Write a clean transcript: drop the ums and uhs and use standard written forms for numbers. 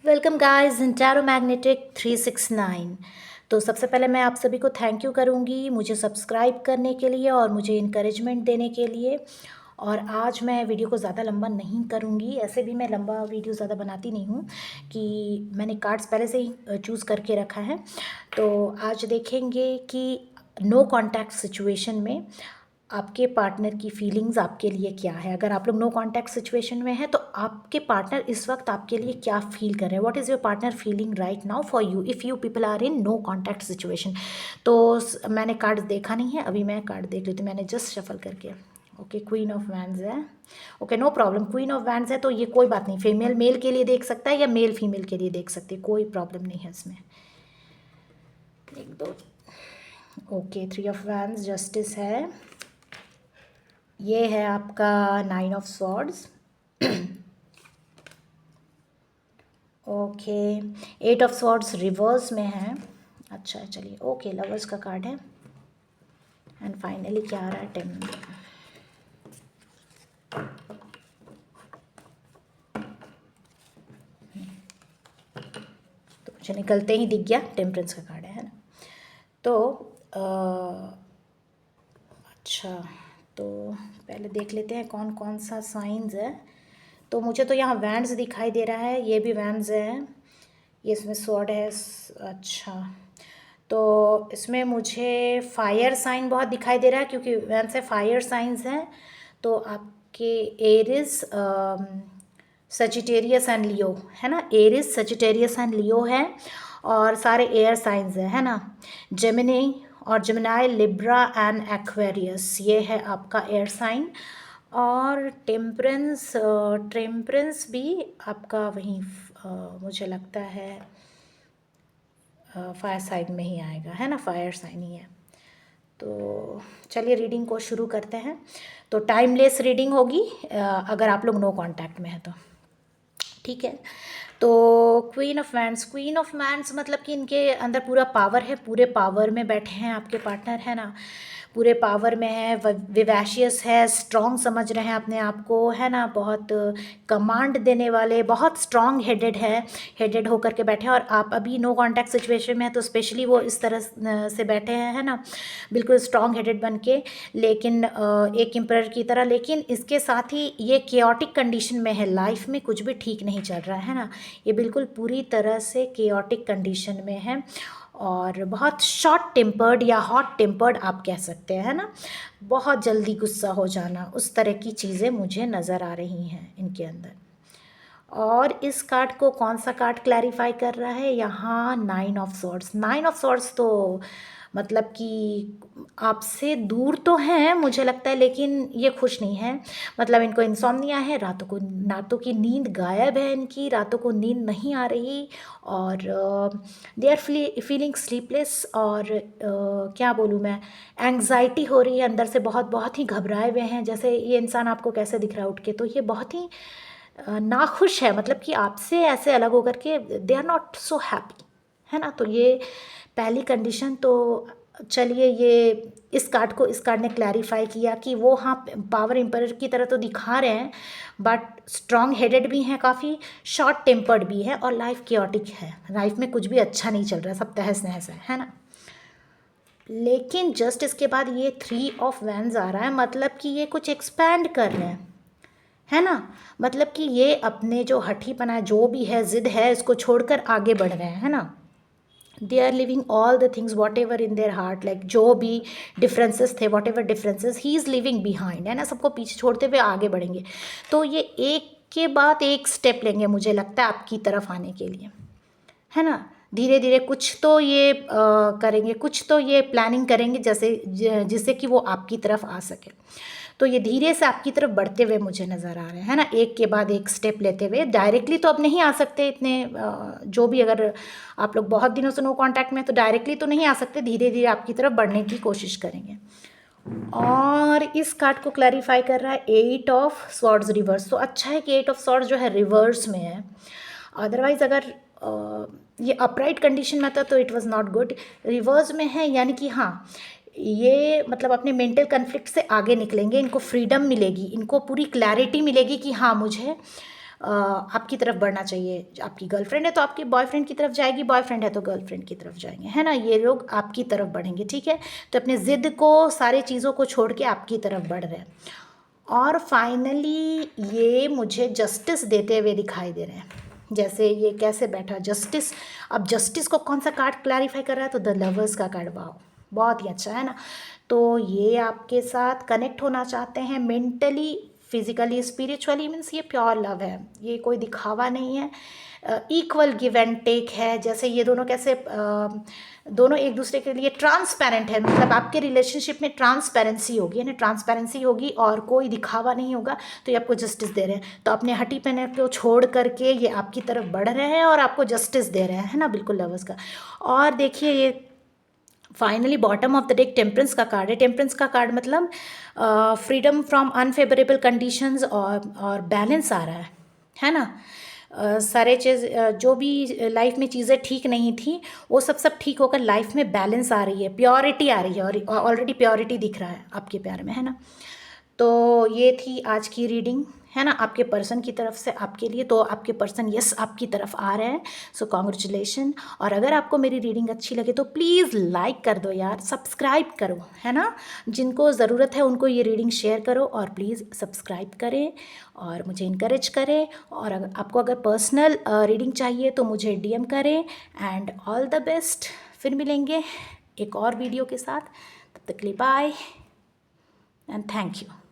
Welcome guys in tarot magnetic 369। तो सबसे पहले मैं आप सभी को थैंक यू करूँगी मुझे सब्सक्राइब करने के लिए और मुझे इनकरेजमेंट देने के लिए। और आज मैं वीडियो को ज़्यादा लंबा नहीं करूँगी, ऐसे भी मैं लंबा वीडियो ज़्यादा बनाती नहीं हूँ कि मैंने कार्ड्स पहले से ही चूज़ करके रखा है। तो आज देखेंगे कि नो कॉन्टैक्ट सिचुएशन में आपके पार्टनर की फीलिंग्स आपके लिए क्या है। अगर आप लोग नो कांटेक्ट सिचुएशन में हैं तो आपके पार्टनर इस वक्त आपके लिए क्या फील कर रहे हैं। What is your partner feeling right now for you if you people are in no contact situation. तो मैंने कार्ड देखा नहीं है, अभी मैं कार्ड देख लेती हूँ, मैंने जस्ट शफल करके। ओके, क्वीन ऑफ वैंड्स है। Okay, no problem, queen of wands है तो ये कोई बात नहीं, फीमेल मेल के लिए देख सकता है या मेल फीमेल के लिए देख सकते हैं, कोई प्रॉब्लम नहीं है इसमें। एक दो, okay, three of wands, justice है। ये है आपका 9 of swords. Okay, 8 of swords reverse में है। अच्छा चलिए, ओके, लवर्स का कार्ड है। एंड फाइनली क्या आ रहा है, तो मुझे निकलते ही दिख गया टेम्परेंस का कार्ड है ना। तो अच्छा, तो पहले देख लेते हैं कौन कौन सा साइंस है। तो मुझे तो यहाँ वैंड्स दिखाई दे रहा है, ये भी वैंड्स है, ये इसमें स्वॉर्ड है। अच्छा, तो इसमें मुझे फायर साइन बहुत दिखाई दे रहा है क्योंकि वैन से फायर साइंस हैं। तो आपके एरिस, सजिटेरियस एंड लियो है ना, एरिस सजिटेरियस एंड लियो है और सारे एयर साइंस है ना। जेमिनी और जेमिनाई, लिब्रा एंड एक्वेरियस, ये है आपका एयर साइन। और टेम्परेंस भी आपका वहीं मुझे लगता है फायर साइड में ही आएगा है ना, फायर साइन ही है। तो चलिए रीडिंग को शुरू करते हैं। तो टाइमलेस रीडिंग होगी अगर आप लोग नो कांटेक्ट में है तो ठीक है। तो queen of wands, queen of wands मतलब कि इनके अंदर पूरा पावर है, पूरे पावर में बैठे हैं आपके पार्टनर है ना, पूरे पावर में है, विवैशियस है, स्ट्रॉन्ग समझ रहे हैं अपने आप को है ना, बहुत कमांड देने वाले, बहुत स्ट्रॉन्ग हेडेड है, हेडेड होकर के बैठे हैं। और आप अभी नो कांटेक्ट सिचुएशन में है तो स्पेशली वो इस तरह से बैठे हैं है ना, बिल्कुल स्ट्रॉन्ग हेडेड बन के, लेकिन एक एम्परर की तरह। लेकिन इसके साथ ही ये केओटिक कंडीशन में है, लाइफ में कुछ भी ठीक नहीं चल रहा है ना, ये बिल्कुल पूरी तरह से केओटिक कंडीशन में है और बहुत शॉर्ट टेम्पर्ड या हॉट टेम्पर्ड आप कह सकते हैं है ना, बहुत जल्दी गुस्सा हो जाना, उस तरह की चीज़ें मुझे नज़र आ रही हैं इनके अंदर। और इस कार्ड को कौन सा कार्ड क्लैरिफाई कर रहा है यहाँ, 9 ऑफ स्वॉर्ड्स। 9 ऑफ स्वॉर्ड्स तो मतलब कि आपसे दूर तो हैं मुझे लगता है, लेकिन ये खुश नहीं है। मतलब इनको इंसोम्निया है, रातों की नींद गायब है इनकी, रातों को नींद नहीं आ रही और दे आर फीलिंग स्लीपलेस। और क्या बोलूँ मैं, एंग्जाइटी हो रही है अंदर से, बहुत बहुत ही घबराए हुए हैं। जैसे ये इंसान आपको कैसे दिख रहा है उठ के, तो ये बहुत ही नाखुश है, मतलब कि आपसे ऐसे अलग होकर के they are not so happy है ना। तो ये पहली कंडीशन। तो चलिए, ये इस कार्ड ने क्लैरिफाई किया कि वो हाँ पावर एम्परर की तरह तो दिखा रहे हैं, बट स्ट्रॉन्ग हेडेड भी हैं, काफ़ी शॉर्ट टेम्पर्ड भी है और लाइफ केओटिक है, लाइफ में कुछ भी अच्छा नहीं चल रहा, सब तहस नहस है ना। लेकिन जस्ट इसके बाद ये 3 ऑफ वैंड्स आ रहा है, मतलब कि ये कुछ एक्सपैंड कर रहे हैं है ना, मतलब कि ये अपने जो हठीपना जो भी है, जिद है, इसको छोड़कर आगे बढ़ रहे हैं है ना। They are living all the things whatever in their heart, like जो भी डिफरेंसेस थे, whatever differences he is living behind है ना, सबको पीछे छोड़ते हुए आगे बढ़ेंगे। तो ये एक के बाद एक स्टेप लेंगे मुझे लगता है आपकी तरफ आने के लिए है ना। धीरे धीरे कुछ तो ये करेंगे, कुछ तो ये प्लानिंग करेंगे जैसे जिससे कि वो आपकी तरफ आ सके। तो ये धीरे से आपकी तरफ बढ़ते हुए मुझे नज़र आ रहे हैं है ना, एक के बाद एक स्टेप लेते हुए। डायरेक्टली तो अब नहीं आ सकते इतने, जो भी अगर आप लोग बहुत दिनों से नो कांटेक्ट में तो डायरेक्टली तो नहीं आ सकते, धीरे धीरे आपकी तरफ बढ़ने की कोशिश करेंगे। और इस कार्ड को क्लैरिफाई कर रहा है 8 ऑफ स्वॉर्ड्स रिवर्स। तो अच्छा है कि 8 ऑफ स्वॉर्ड्स जो है रिवर्स में है, अदरवाइज अगर ये अपराइट कंडीशन में था तो it was not good. Reverse में है यानी कि हाँ, ये मतलब अपने मेंटल कन्फ्लिक्ट से आगे निकलेंगे, इनको फ्रीडम मिलेगी, इनको पूरी क्लैरिटी मिलेगी कि हाँ मुझे आपकी तरफ बढ़ना चाहिए। आपकी गर्लफ्रेंड है तो आपके बॉयफ्रेंड की तरफ जाएगी, बॉयफ्रेंड है तो गर्लफ्रेंड की तरफ जाएंगे, है ना, ये लोग आपकी तरफ बढ़ेंगे, ठीक है। तो अपने ज़िद को, सारे चीज़ों को छोड़ के आपकी तरफ बढ़ रहे हैं। और फाइनली ये मुझे जस्टिस देते हुए दिखाई दे रहे हैं। जैसे ये कैसे बैठा जस्टिस, अब जस्टिस को कौन सा कार्ड क्लैरिफाई कर रहा है, तो द लवर्स का कार्ड। वाह, बहुत ही अच्छा है ना। तो ये आपके साथ कनेक्ट होना चाहते हैं मेंटली, फिजिकली, स्पिरिचुअली, मीन्स ये प्योर लव है, ये कोई दिखावा नहीं है, इक्वल गिव एंड टेक है। जैसे ये दोनों कैसे दोनों एक दूसरे के लिए ट्रांसपेरेंट है, मतलब आपके रिलेशनशिप में ट्रांसपेरेंसी होगी, है ना, ट्रांसपेरेंसी होगी और कोई दिखावा नहीं होगा। तो ये आपको जस्टिस दे रहे हैं, तो अपने हटी पने को छोड़ करके ये आपकी तरफ बढ़ रहे हैं और आपको जस्टिस दे रहे हैं, है ना, बिल्कुल लवर्स का। और देखिए ये finally bottom of the deck temperance का कार्ड है। टेम्परेंस का कार्ड मतलब फ्रीडम फ्रॉम अनफेवरेबल कंडीशंस और बैलेंस आ रहा है ना। सारे चीज़ जो भी लाइफ में चीज़ें ठीक नहीं थी वो सब ठीक होकर लाइफ में बैलेंस आ रही है, प्योरिटी आ रही है, और ऑलरेडी प्योरिटी दिख रहा है आपके प्यार में, है ना। तो ये थी आज की रीडिंग, है ना, आपके पर्सन की तरफ से आपके लिए। तो आपके पर्सन यस आपकी तरफ आ रहे हैं, सो कॉन्ग्रेचुलेशन। और अगर आपको मेरी रीडिंग अच्छी लगे तो प्लीज़ लाइक कर दो यार, सब्सक्राइब करो, है ना, जिनको ज़रूरत है उनको ये रीडिंग शेयर करो और प्लीज़ सब्सक्राइब करें और मुझे इनकरेज करें। और अगर आपको अगर पर्सनल रीडिंग चाहिए तो मुझे DM करें। एंड ऑल द बेस्ट, फिर मिलेंगे एक और वीडियो के साथ, तब तक के लिए बाय एंड थैंक यू।